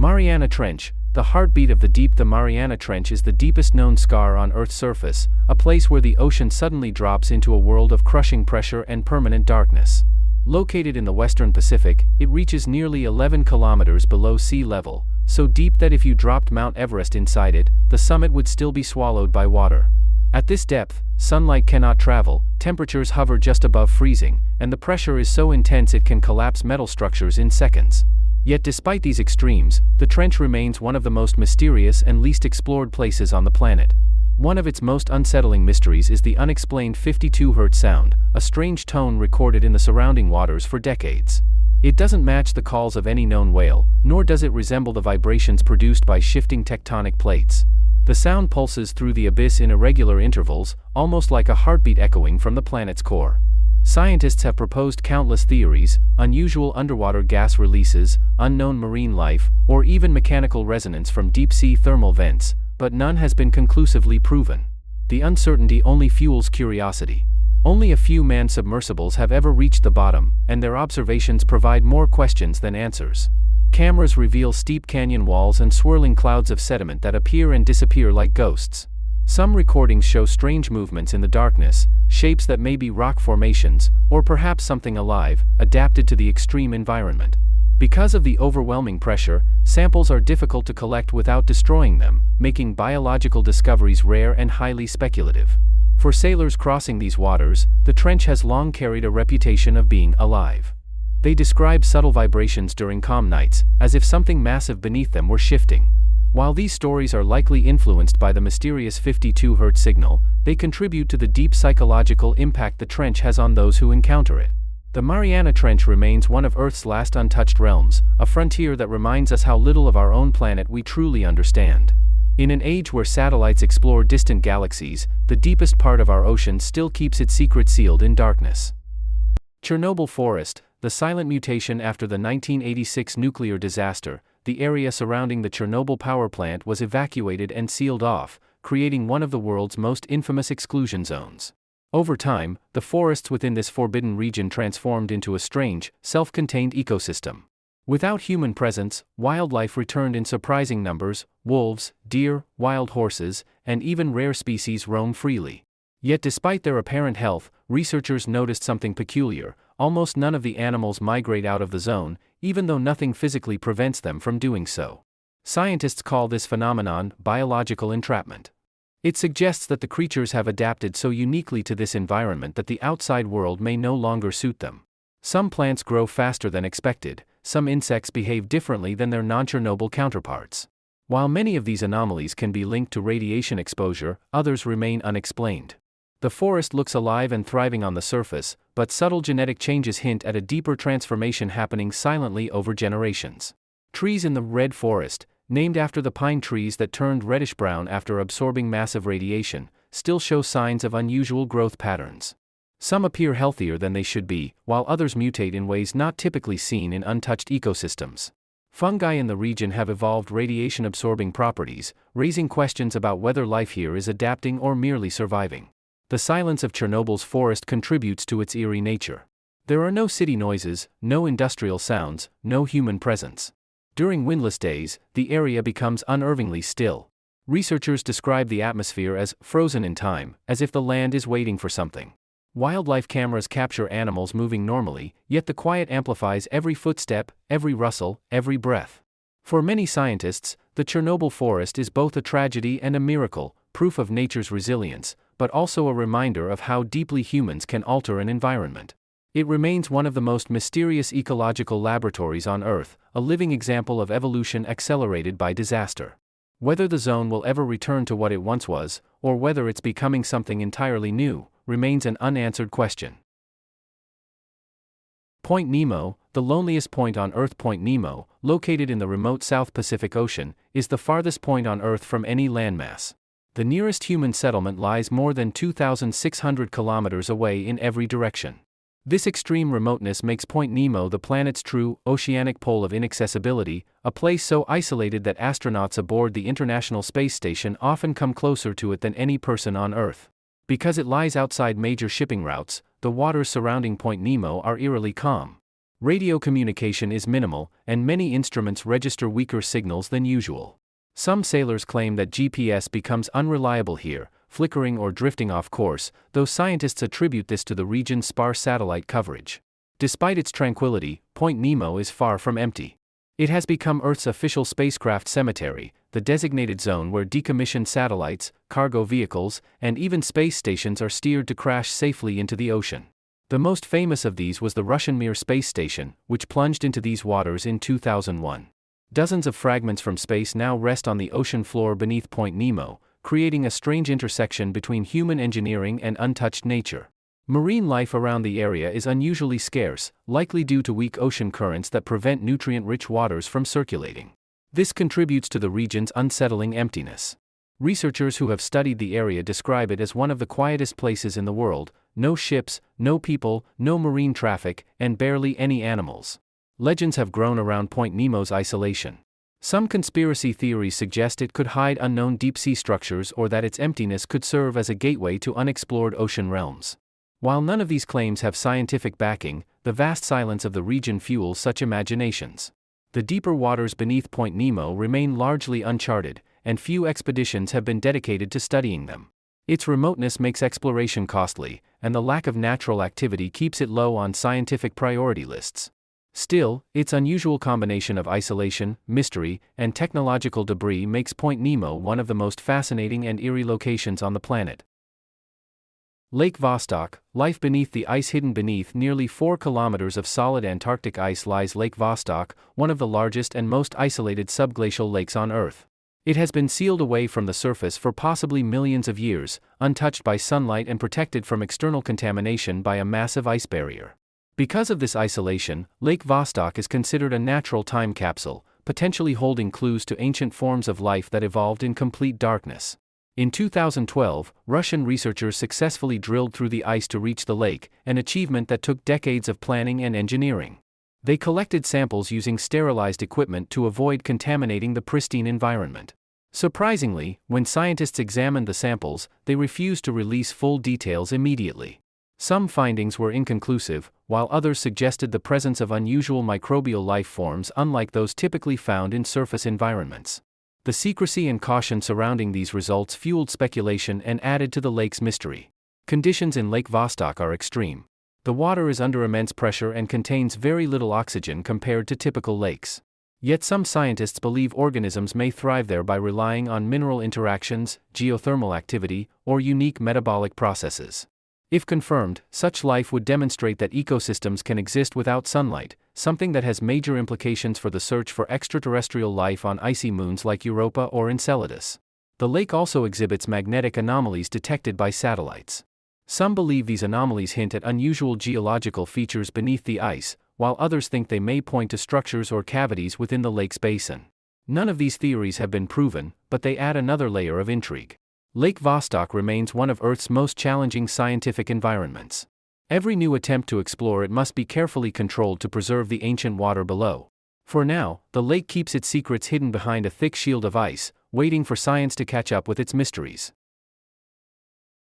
Mariana Trench, the heartbeat of the deep. The Mariana Trench is the deepest known scar on Earth's surface, a place where the ocean suddenly drops into a world of crushing pressure and permanent darkness. Located in the western Pacific, it reaches nearly 11 kilometers below sea level, so deep that if you dropped Mount Everest inside it, the summit would still be swallowed by water. At this depth, sunlight cannot travel, temperatures hover just above freezing, and the pressure is so intense it can collapse metal structures in seconds. Yet despite these extremes, the trench remains one of the most mysterious and least explored places on the planet. One of its most unsettling mysteries is the unexplained 52 Hz sound, a strange tone recorded in the surrounding waters for decades. It doesn't match the calls of any known whale, nor does it resemble the vibrations produced by shifting tectonic plates. The sound pulses through the abyss in irregular intervals, almost like a heartbeat echoing from the planet's core. Scientists have proposed countless theories: unusual underwater gas releases, unknown marine life, or even mechanical resonance from deep-sea thermal vents, but none has been conclusively proven. The uncertainty only fuels curiosity. Only a few manned submersibles have ever reached the bottom, and their observations provide more questions than answers. Cameras reveal steep canyon walls and swirling clouds of sediment that appear and disappear like ghosts. Some recordings show strange movements in the darkness, shapes that may be rock formations, or perhaps something alive, adapted to the extreme environment. Because of the overwhelming pressure, samples are difficult to collect without destroying them, making biological discoveries rare and highly speculative. For sailors crossing these waters, the trench has long carried a reputation of being alive. They describe subtle vibrations during calm nights, as if something massive beneath them were shifting. While these stories are likely influenced by the mysterious 52 Hz signal, they contribute to the deep psychological impact the trench has on those who encounter it. The Mariana Trench remains one of Earth's last untouched realms, a frontier that reminds us how little of our own planet we truly understand. In an age where satellites explore distant galaxies, the deepest part of our ocean still keeps its secret sealed in darkness. Chernobyl Forest, the silent mutation after the 1986 nuclear disaster. The area surrounding the Chernobyl power plant was evacuated and sealed off, creating one of the world's most infamous exclusion zones. Over time, the forests within this forbidden region transformed into a strange, self-contained ecosystem. Without human presence, wildlife returned in surprising numbers: wolves, deer, wild horses, and even rare species roam freely. Yet despite their apparent health, researchers noticed something peculiar: almost none of the animals migrate out of the zone, even though nothing physically prevents them from doing so. Scientists call this phenomenon biological entrapment. It suggests that the creatures have adapted so uniquely to this environment that the outside world may no longer suit them. Some plants grow faster than expected, some insects behave differently than their non-Chernobyl counterparts. While many of these anomalies can be linked to radiation exposure, others remain unexplained. The forest looks alive and thriving on the surface, but subtle genetic changes hint at a deeper transformation happening silently over generations. Trees in the Red Forest, named after the pine trees that turned reddish-brown after absorbing massive radiation, still show signs of unusual growth patterns. Some appear healthier than they should be, while others mutate in ways not typically seen in untouched ecosystems. Fungi in the region have evolved radiation-absorbing properties, raising questions about whether life here is adapting or merely surviving. The silence of Chernobyl's forest contributes to its eerie nature. There are no city noises, no industrial sounds, no human presence. During windless days, the area becomes unnervingly still. Researchers describe the atmosphere as frozen in time, as if the land is waiting for something. Wildlife cameras capture animals moving normally, yet the quiet amplifies every footstep, every rustle, every breath. For many scientists, the Chernobyl forest is both a tragedy and a miracle, proof of nature's resilience, but also a reminder of how deeply humans can alter an environment. It remains one of the most mysterious ecological laboratories on Earth, a living example of evolution accelerated by disaster. Whether the zone will ever return to what it once was, or whether it's becoming something entirely new, remains an unanswered question. Point Nemo, the loneliest point on Earth. Point Nemo, located in the remote South Pacific Ocean, is the farthest point on Earth from any landmass. The nearest human settlement lies more than 2,600 kilometers away in every direction. This extreme remoteness makes Point Nemo the planet's true oceanic pole of inaccessibility, a place so isolated that astronauts aboard the International Space Station often come closer to it than any person on Earth. Because it lies outside major shipping routes, the waters surrounding Point Nemo are eerily calm. Radio communication is minimal, and many instruments register weaker signals than usual. Some sailors claim that GPS becomes unreliable here, flickering or drifting off course, though scientists attribute this to the region's sparse satellite coverage. Despite its tranquility, Point Nemo is far from empty. It has become Earth's official spacecraft cemetery, the designated zone where decommissioned satellites, cargo vehicles, and even space stations are steered to crash safely into the ocean. The most famous of these was the Russian Mir space station, which plunged into these waters in 2001. Dozens of fragments from space now rest on the ocean floor beneath Point Nemo, creating a strange intersection between human engineering and untouched nature. Marine life around the area is unusually scarce, likely due to weak ocean currents that prevent nutrient-rich waters from circulating. This contributes to the region's unsettling emptiness. Researchers who have studied the area describe it as one of the quietest places in the world: no ships, no people, no marine traffic, and barely any animals. Legends have grown around Point Nemo's isolation. Some conspiracy theories suggest it could hide unknown deep-sea structures or that its emptiness could serve as a gateway to unexplored ocean realms. While none of these claims have scientific backing, the vast silence of the region fuels such imaginations. The deeper waters beneath Point Nemo remain largely uncharted, and few expeditions have been dedicated to studying them. Its remoteness makes exploration costly, and the lack of natural activity keeps it low on scientific priority lists. Still, its unusual combination of isolation, mystery, and technological debris makes Point Nemo one of the most fascinating and eerie locations on the planet. Lake Vostok, life beneath the ice. Hidden beneath nearly 4 kilometers of solid Antarctic ice lies Lake Vostok, one of the largest and most isolated subglacial lakes on Earth. It has been sealed away from the surface for possibly millions of years, untouched by sunlight and protected from external contamination by a massive ice barrier. Because of this isolation, Lake Vostok is considered a natural time capsule, potentially holding clues to ancient forms of life that evolved in complete darkness. In 2012, Russian researchers successfully drilled through the ice to reach the lake, an achievement that took decades of planning and engineering. They collected samples using sterilized equipment to avoid contaminating the pristine environment. Surprisingly, when scientists examined the samples, they refused to release full details immediately. Some findings were inconclusive, while others suggested the presence of unusual microbial life forms unlike those typically found in surface environments. The secrecy and caution surrounding these results fueled speculation and added to the lake's mystery. Conditions in Lake Vostok are extreme. The water is under immense pressure and contains very little oxygen compared to typical lakes. Yet some scientists believe organisms may thrive there by relying on mineral interactions, geothermal activity, or unique metabolic processes. If confirmed, such life would demonstrate that ecosystems can exist without sunlight, something that has major implications for the search for extraterrestrial life on icy moons like Europa or Enceladus. The lake also exhibits magnetic anomalies detected by satellites. Some believe these anomalies hint at unusual geological features beneath the ice, while others think they may point to structures or cavities within the lake's basin. None of these theories have been proven, but they add another layer of intrigue. Lake Vostok remains one of Earth's most challenging scientific environments. Every new attempt to explore it must be carefully controlled to preserve the ancient water below. For now, the lake keeps its secrets hidden behind a thick shield of ice, waiting for science to catch up with its mysteries.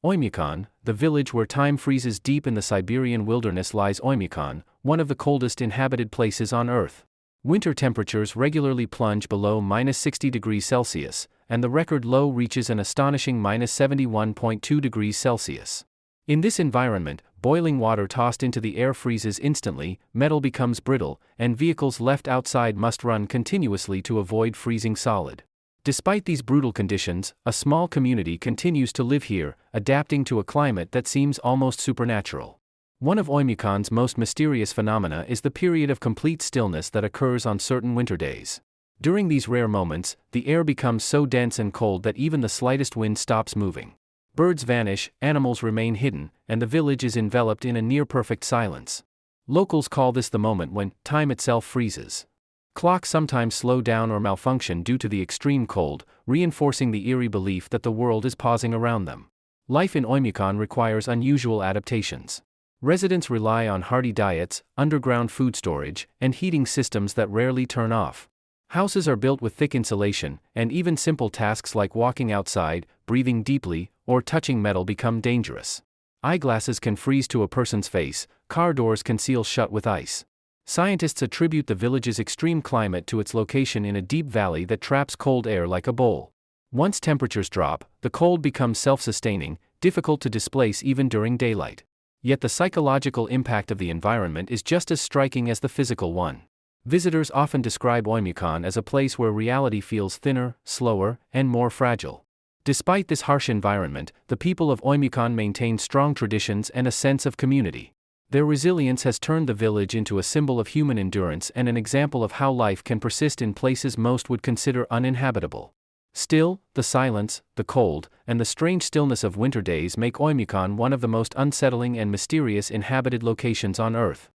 Oymyakon, the village where time freezes deep in the Siberian wilderness, lies Oymyakon, one of the coldest inhabited places on Earth. Winter temperatures regularly plunge below -60 degrees Celsius, and the record low reaches an astonishing -71.2 degrees Celsius. In this environment, boiling water tossed into the air freezes instantly, metal becomes brittle, and vehicles left outside must run continuously to avoid freezing solid. Despite these brutal conditions, a small community continues to live here, adapting to a climate that seems almost supernatural. One of Oymyakon's most mysterious phenomena is the period of complete stillness that occurs on certain winter days. During these rare moments, the air becomes so dense and cold that even the slightest wind stops moving. Birds vanish, animals remain hidden, and the village is enveloped in a near-perfect silence. Locals call this the moment when time itself freezes. Clocks sometimes slow down or malfunction due to the extreme cold, reinforcing the eerie belief that the world is pausing around them. Life in Oymyakon requires unusual adaptations. Residents rely on hearty diets, underground food storage, and heating systems that rarely turn off. Houses are built with thick insulation, and even simple tasks like walking outside, breathing deeply, or touching metal become dangerous. Eyeglasses can freeze to a person's face, car doors can seal shut with ice. Scientists attribute the village's extreme climate to its location in a deep valley that traps cold air like a bowl. Once temperatures drop, the cold becomes self-sustaining, difficult to displace even during daylight. Yet the psychological impact of the environment is just as striking as the physical one. Visitors often describe Oymyakon as a place where reality feels thinner, slower, and more fragile. Despite this harsh environment, the people of Oymyakon maintain strong traditions and a sense of community. Their resilience has turned the village into a symbol of human endurance and an example of how life can persist in places most would consider uninhabitable. Still, the silence, the cold, and the strange stillness of winter days make Oymyakon one of the most unsettling and mysterious inhabited locations on Earth.